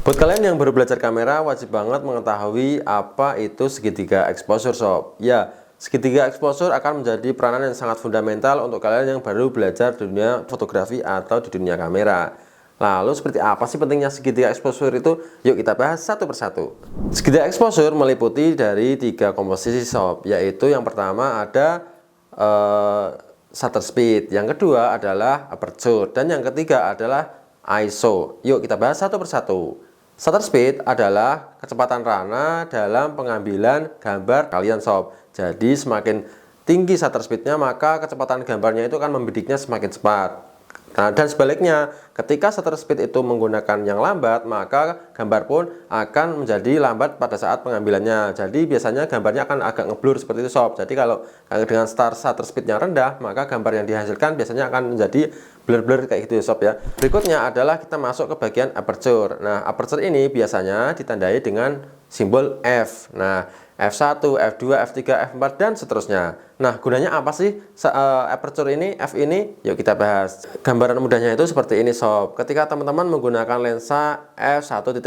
Buat kalian yang baru belajar kamera, wajib banget mengetahui apa itu segitiga exposure sob. Ya, segitiga exposure akan menjadi peranan yang sangat fundamental untuk kalian yang baru belajar di dunia fotografi atau di dunia kamera. Lalu seperti apa sih pentingnya segitiga exposure itu? Yuk kita bahas satu persatu. Segitiga exposure meliputi dari 3 komposisi sob, yaitu yang pertama ada shutter speed, yang kedua adalah aperture, dan yang ketiga adalah ISO. Yuk kita bahas satu persatu. Shutter speed adalah kecepatan rana dalam pengambilan gambar kalian sob. Jadi semakin tinggi shutter speednya, maka kecepatan gambarnya itu akan membidiknya semakin cepat. Nah, dan sebaliknya, ketika shutter speed itu menggunakan yang lambat, maka gambar pun akan menjadi lambat pada saat pengambilannya. Jadi biasanya gambarnya akan agak ngeblur seperti itu sob. Jadi kalau dengan shutter speed yang rendah, maka gambar yang dihasilkan biasanya akan menjadi blur-blur kayak gitu sob ya. Berikutnya adalah kita masuk ke bagian aperture. Nah, aperture ini biasanya ditandai dengan simbol F. Nah, F1, F2, F3, F4 dan seterusnya. Nah, gunanya apa sih aperture ini, F ini? Yuk kita bahas. Gambaran mudahnya itu seperti ini sob. Ketika teman-teman menggunakan lensa f1.8,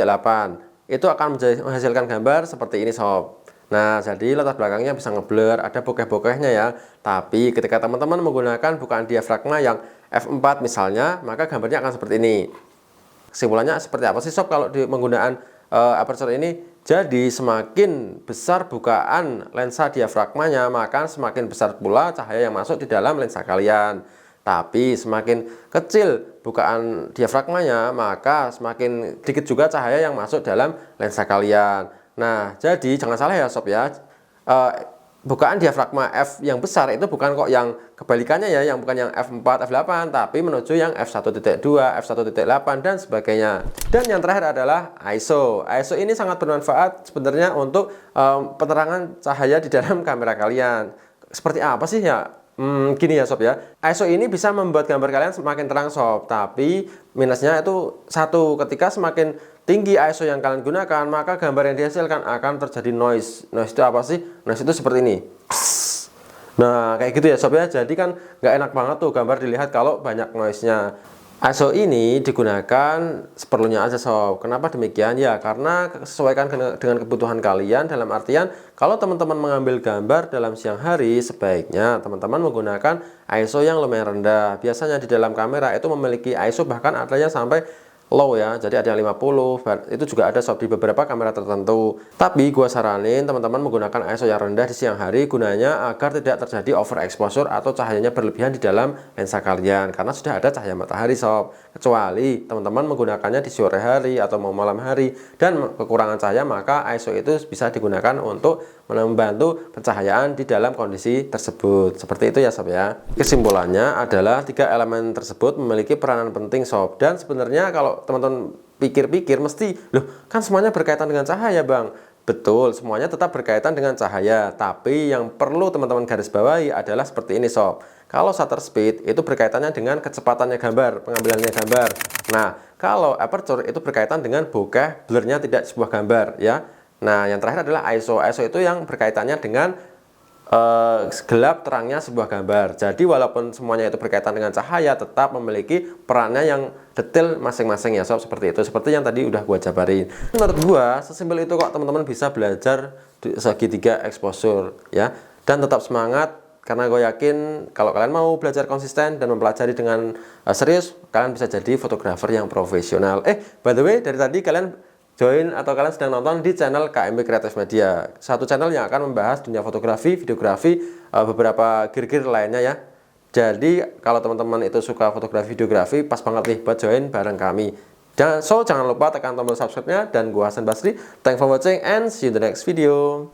itu akan menghasilkan gambar seperti ini sob. Nah, jadi latar belakangnya bisa ngeblur, ada bokeh-bokehnya ya. Tapi ketika teman-teman menggunakan bukaan diafragma yang f4 misalnya, maka gambarnya akan seperti ini. Kesimpulannya seperti apa sih sob kalau menggunakan aperture ini? Jadi semakin besar bukaan lensa diafragmanya, maka semakin besar pula cahaya yang masuk di dalam lensa kalian. Tapi semakin kecil bukaan diafragmanya, maka semakin sedikit juga cahaya yang masuk dalam lensa kalian. Nah, jadi jangan salah ya sob ya. Bukaan diafragma F yang besar itu bukan kok yang kebalikannya ya, yang bukan yang F4, F8, tapi menuju yang F1.2, F1.8 dan sebagainya. Dan yang terakhir adalah ISO. ISO ini sangat bermanfaat sebenarnya untuk penerangan cahaya di dalam kamera kalian. Seperti apa sih ya? Gini ya sob ya, ISO ini bisa membuat gambar kalian semakin terang sob, tapi minusnya itu satu, ketika semakin tinggi ISO yang kalian gunakan, maka gambar yang dihasilkan akan terjadi noise. Noise itu apa sih? Noise itu seperti ini. Nah kayak gitu ya sob ya, jadi kan nggak enak banget tuh gambar dilihat kalau banyak noise-nya. ISO ini digunakan seperlunya aja sob. Kenapa demikian? Ya karena sesuaikan dengan kebutuhan kalian. Dalam artian kalau teman-teman mengambil gambar dalam siang hari, sebaiknya teman-teman menggunakan ISO yang lumayan rendah. Biasanya di dalam kamera itu memiliki ISO bahkan adanya sampai low ya, jadi ada yang 50, itu juga ada sob di beberapa kamera tertentu. Tapi gua saranin teman-teman menggunakan ISO yang rendah di siang hari, gunanya agar tidak terjadi overexposure atau cahayanya berlebihan di dalam lensa kalian, karena sudah ada cahaya matahari sob. Kecuali teman-teman menggunakannya di sore hari atau mau malam hari dan kekurangan cahaya, maka ISO itu bisa digunakan untuk membantu pencahayaan di dalam kondisi tersebut. Seperti itu ya sob ya. Kesimpulannya adalah 3 elemen tersebut memiliki peranan penting sob, dan sebenarnya kalau teman-teman pikir-pikir mesti, loh kan semuanya berkaitan dengan cahaya bang. Betul, semuanya tetap berkaitan dengan cahaya, tapi yang perlu teman-teman garis bawahi adalah seperti ini sob. Kalau shutter speed itu berkaitannya dengan kecepatannya gambar, pengambilannya gambar. Nah, kalau aperture itu berkaitan dengan bokeh, blurnya tidak sebuah gambar ya. Nah, yang terakhir adalah ISO. ISO itu yang berkaitannya dengan gelap terangnya sebuah gambar. Jadi walaupun semuanya itu berkaitan dengan cahaya, tetap memiliki perannya yang detail masing-masing ya sob, seperti itu. Seperti yang tadi udah gua jabarin. Menurut gua sesimpel itu kok teman-teman bisa belajar segitiga exposure ya. Dan tetap semangat, karena gue yakin kalau kalian mau belajar konsisten dan mempelajari dengan serius, kalian bisa jadi fotografer yang profesional. By the way, dari tadi kalian join atau kalian sedang nonton di channel KMB Creative Media, satu channel yang akan membahas dunia fotografi, videografi, beberapa gear-gear lainnya ya. Jadi kalau teman-teman itu suka fotografi, videografi, pas banget nih buat join bareng kami. Jangan lupa tekan tombol subscribe-nya, dan gua Hasan Basri. Thanks for watching and see you in the next video.